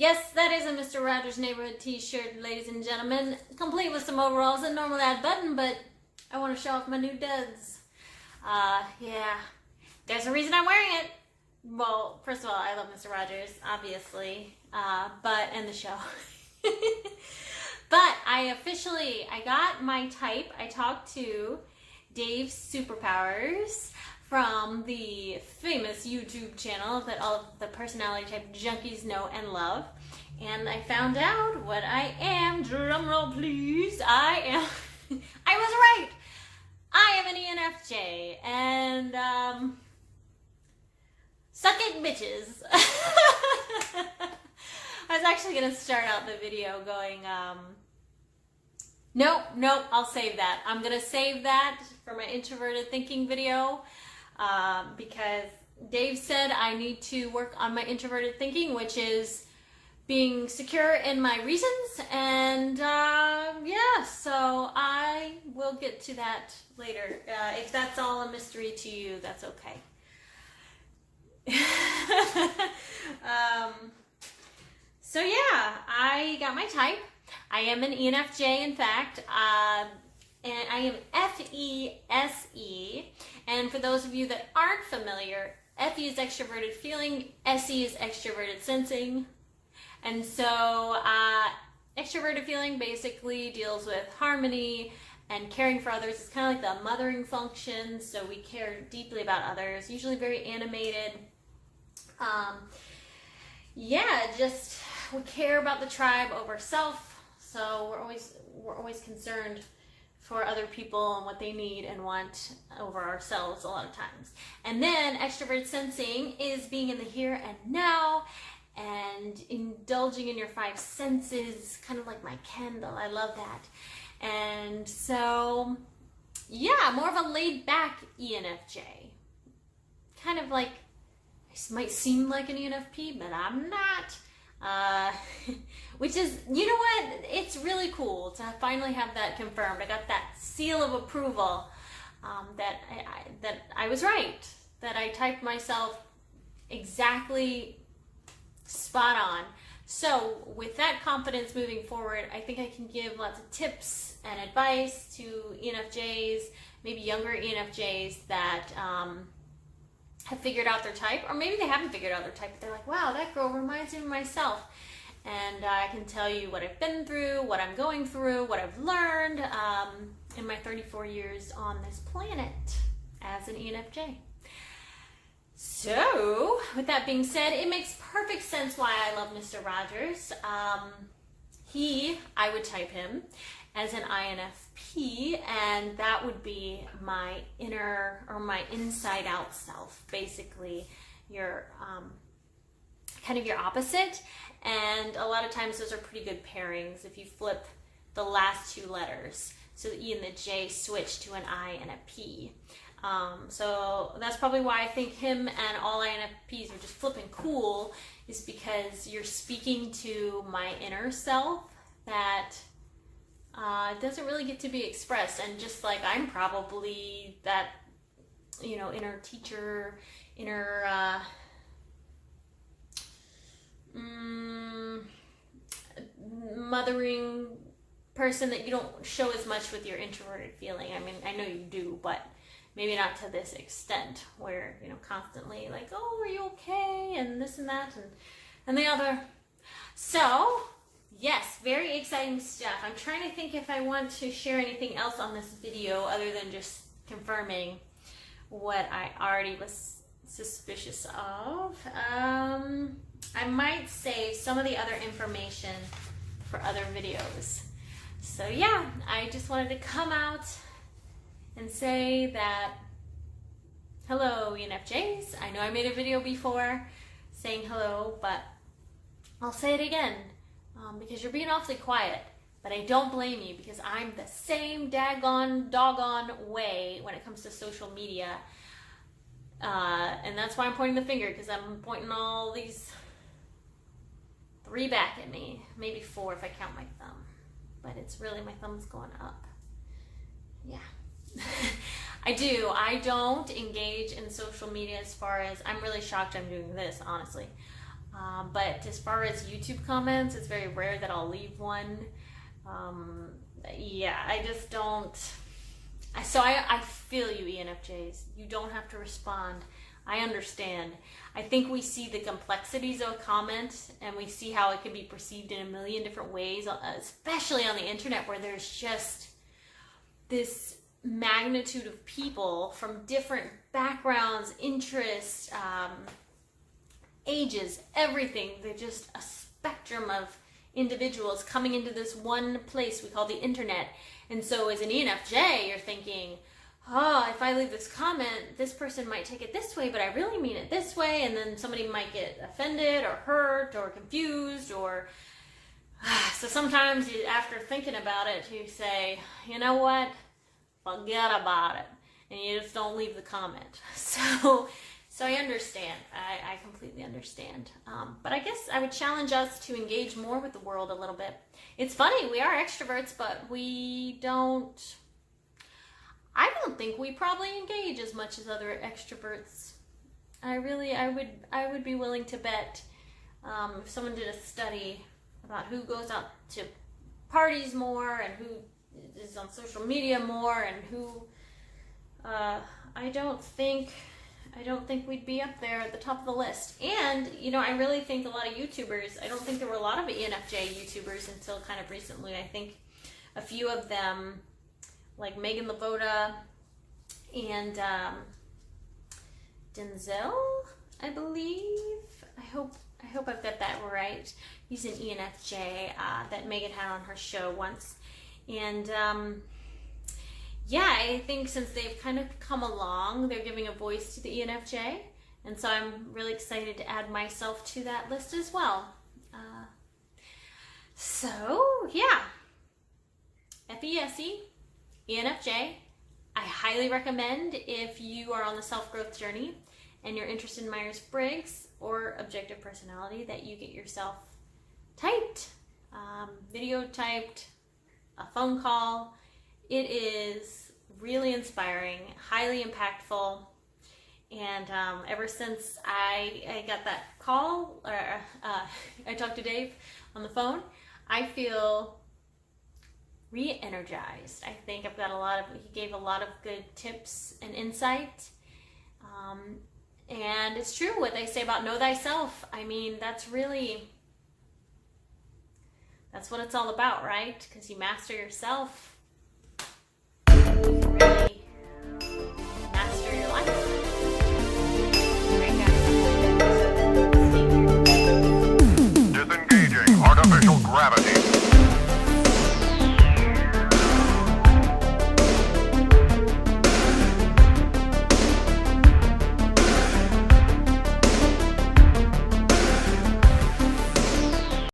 Yes, that is a Mr. Rogers Neighborhood t-shirt, ladies and gentlemen, complete with some overalls and normal add button, but I want to show off my new duds. Yeah, there's a reason I'm wearing it. Well, first of all, I love Mr. Rogers, obviously, and the show. But I got my type. I talked to Dave's Superpowers from the famous YouTube channel that all of the personality type junkies know and love. And I found out what I am. Drum roll, please. I was right. I am an ENFJ. And, suck it, bitches. I was actually going to start out the video going, nope, I'll save that. I'm going to save that for my introverted thinking video because Dave said I need to work on my introverted thinking, which is being secure in my reasons. And yeah, so I will get to that later. If that's all a mystery to you, that's okay. So yeah, I got my type. I am an ENFJ, in fact, and I am FESE. And for those of you that aren't familiar, FE is extroverted feeling, SE is extroverted sensing. And so extroverted feeling basically deals with harmony and caring for others. It's kind of like the mothering function, so we care deeply about others, usually very animated. Yeah, just we care about the tribe over self, so we're always concerned for other people and what they need and want over ourselves a lot of times. And then extrovert sensing is being in the here and now and indulging in your five senses, kind of like my candle. I love that. And so, yeah, more of a laid back ENFJ. Kind of like, I might seem like an ENFP, but I'm not. Which is, you know what? It's really cool to finally have that confirmed. I got that seal of approval that I was right. That I typed myself exactly spot on. So with that confidence moving forward, I think I can give lots of tips and advice to ENFJs, maybe younger ENFJs that have figured out their type, or maybe they haven't figured out their type, but they're like, wow, that girl reminds me of myself. And I can tell you what I've been through, what I'm going through, what I've learned in my 34 years on this planet as an ENFJ. So, with that being said, it makes perfect sense why I love Mr. Rogers. I would type him as an INFP, and that would be my inner or my inside out self, basically your kind of your opposite. And a lot of times those are pretty good pairings if you flip the last two letters. So the E and the J switch to an I and a P. So that's probably why I think him and all INFPs are just flipping cool, is because you're speaking to my inner self that doesn't really get to be expressed. And just like I'm probably that, inner teacher, inner mothering person that you don't show as much with your introverted feeling. I mean, I know you do, but maybe not to this extent where, constantly like, oh, are you okay? And this and that and the other. So, yes, very exciting stuff. I'm trying to think if I want to share anything else on this video other than just confirming what I already was suspicious of. I might save some of the other information for other videos. So yeah, I just wanted to come out and say that, hello ENFJs. I know I made a video before saying hello, but I'll say it again because you're being awfully quiet. But I don't blame you, because I'm the same doggone way when it comes to social media. And that's why I'm pointing the finger, because I'm pointing all these 3 back at me. Maybe 4 if I count my thumb. But it's really, my thumb's going up. Yeah. I don't engage in social media as far as, I'm really shocked I'm doing this, honestly. But as far as YouTube comments, it's very rare that I'll leave one. Yeah, I just don't. So I feel you, ENFJs. You don't have to respond. I understand. I think we see the complexities of a comment, and we see how it can be perceived in a million different ways, especially on the internet, where there's just this magnitude of people from different backgrounds, interests, ages, everything. They're just a spectrum of individuals coming into this one place we call the internet. And so as an ENFJ, you're thinking, oh, if I leave this comment, this person might take it this way, but I really mean it this way. And then somebody might get offended or hurt or confused, or so sometimes after thinking about it, you say, you know what, forget about it, and you just don't leave the comment. So I understand. I completely understand. But I guess I would challenge us to engage more with the world a little bit. It's funny, we are extroverts, but I don't think we probably engage as much as other extroverts. I would be willing to bet, if someone did a study about who goes out to parties more and who is on social media more and who, I don't think we'd be up there at the top of the list. And, I really think a lot of YouTubers, I don't think there were a lot of ENFJ YouTubers until kind of recently. I think a few of them, like Megan Lavoda and Denzel, I believe. I hope I've got that right. He's an ENFJ that Megan had on her show once. And yeah, I think since they've kind of come along, they're giving a voice to the ENFJ. And so I'm really excited to add myself to that list as well. So, yeah. FESE, ENFJ. I highly recommend, if you are on the self-growth journey and you're interested in Myers-Briggs or Objective Personality, that you get yourself typed, video typed, a phone call. It is really inspiring, highly impactful, and ever since I got that call, or I talked to Dave on the phone, I feel re-energized. I think I've got he gave a lot of good tips and insight. And it's true what they say about know thyself. I mean, that's what it's all about, right? Because you master yourself,